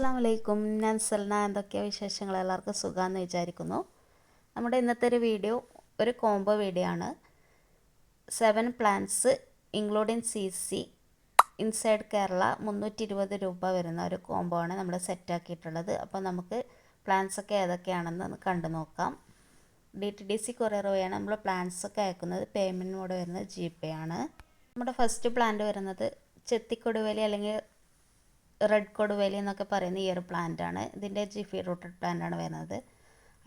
അസ്സലാമു അലൈക്കും. ഞാൻ സൽന. എന്തൊക്കെയാണ് വിശേഷങ്ങൾ? എല്ലാവർക്കും സുഖമാണെന്ന് വിചാരിക്കുന്നു. നമ്മുടെ ഇന്നത്തെ ഒരു വീഡിയോ ഒരു കോംബോ വീഡിയോ ആണ്. 7 plants including CC inside Kerala 320 രൂപ വരുന്ന ഒരു കോംബോ ആണ് നമ്മൾ സെറ്റാക്കിയിട്ടുള്ളത്. അപ്പോൾ നമുക്ക് പ്ലാന്റ്സ് ഒക്കെ ഏതൊക്കെയാണെന്ന് കണ്ടു നോക്കാം. DTDC കൊറിയർ വഴിയാണ് നമ്മൾ പ്ലാന്റ്സ് ഒക്കെ അയക്കുന്നത്. പേയ്മെൻറ്റ് മോഡ് വരുന്നത് GPay ആണ്. നമ്മുടെ ഫസ്റ്റ് പ്ലാന്റ് വരുന്നത് ചെത്തിക്കൊടുവേലി അല്ലെങ്കിൽ റെഡ് കൊടുവേലി എന്നൊക്കെ പറയുന്ന ഈ ഒരു പ്ലാന്റ് ആണ്. ഇതിൻ്റെ ജിഫി റൂട്ടഡ് പ്ലാന്റ് ആണ് വരുന്നത്.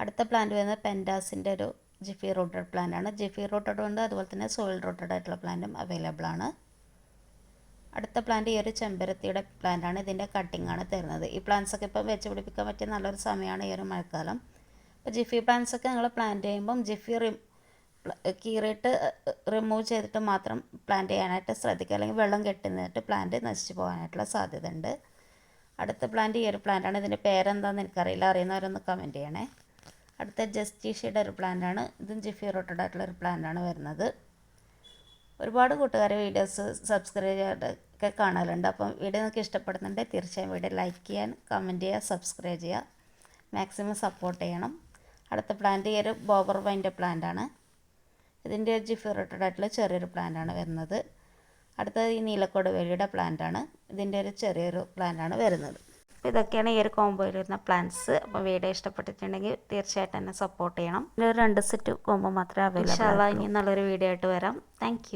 അടുത്ത പ്ലാന്റ് വരുന്നത് പെൻഡാസിൻ്റെ ഒരു ജിഫി റൂട്ടഡ് പ്ലാന്റ് ആണ്. ജിഫി റൂട്ടഡ് ഉണ്ട്, അതുപോലെ തന്നെ സോയിൽ റൂട്ടഡ് ആയിട്ടുള്ള പ്ലാന്റും അവൈലബിൾ ആണ്. അടുത്ത പ്ലാന്റ് ഈ ഒരു ചെമ്പരത്തിയുടെ പ്ലാന്റ് ആണ്. ഇതിൻ്റെ കട്ടിംഗ് ആണ് തരുന്നത്. ഈ പ്ലാന്റ്സ് ഒക്കെ ഇപ്പോൾ വെച്ച് പിടിപ്പിക്കാൻ പറ്റിയ നല്ലൊരു സമയമാണ് ഈ ഒരു മഴക്കാലം. ഇപ്പോൾ ജിഫി പ്ലാന്റ്സ് ഒക്കെ നിങ്ങൾ പ്ലാന്റ് ചെയ്യുമ്പം ജിഫി കീറിയിട്ട് റിമൂവ് ചെയ്തിട്ട് മാത്രം പ്ലാന്റ് ചെയ്യാനായിട്ട് ശ്രദ്ധിക്കുക, അല്ലെങ്കിൽ വെള്ളം കെട്ടി നിന്നിട്ട് പ്ലാന്റ് നശിച്ചു പോകാനായിട്ടുള്ള സാധ്യത ഉണ്ട്. അടുത്ത പ്ലാന്റ് ഈ ഒരു പ്ലാന്റാണ്. ഇതിൻ്റെ പേരെന്താണെന്ന് എനിക്കറിയില്ല, അറിയുന്നവരൊന്ന് കമൻറ്റ് ചെയ്യണേ. അടുത്ത ജസ്റ്റീഷയുടെ ഒരു പ്ലാന്റാണ്. ഇതും ജിഫി റൂട്ടഡ് ആയിട്ടുള്ള ഒരു പ്ലാന്റാണ് വരുന്നത്. ഒരുപാട് കൂട്ടുകാർ വീഡിയോസ് സബ്സ്ക്രൈബ് ചെയ്യാതൊക്കെ കാണലുണ്ട്. അപ്പം വീഡിയോ നിങ്ങൾക്ക് ഇഷ്ടപ്പെടുന്നുണ്ടെങ്കിൽ തീർച്ചയായും വീഡിയോ ലൈക്ക് ചെയ്യാൻ, കമൻറ്റ് ചെയ്യുക, സബ്സ്ക്രൈബ് ചെയ്യുക, മാക്സിമം സപ്പോർട്ട് ചെയ്യണം. അടുത്ത പ്ലാന്റ് ഈ ഒരു ബോബർ വൈൻ്റെ പ്ലാന്റാണ്. ഇതിൻ്റെ ജിഫി റൂട്ടഡ് ആയിട്ടുള്ള ചെറിയൊരു പ്ലാന്റാണ് വരുന്നത്. അടുത്തത് ഈ നീലക്കൊടുവേലിയുടെ പ്ലാന്റാണ്. ഇതിൻ്റെ ഒരു ചെറിയൊരു പ്ലാന്റാണ് വരുന്നത്. അപ്പോൾ ഇതൊക്കെയാണ് ഈ ഒരു കോംബോയിൽ വരുന്ന പ്ലാന്റ്സ്. അപ്പോൾ വീഡിയോ ഇഷ്ടപ്പെട്ടിട്ടുണ്ടെങ്കിൽ തീർച്ചയായിട്ടും എന്നെ സപ്പോർട്ട് ചെയ്യണം. ഇതിൽ ഒരു 2 സെറ്റ് കോംബോ മാത്രമേ അവൈലബിൾ ആയിട്ടുള്ളൂ. ഇനി നല്ലൊരു വീഡിയോ ആയിട്ട് വരാം. താങ്ക്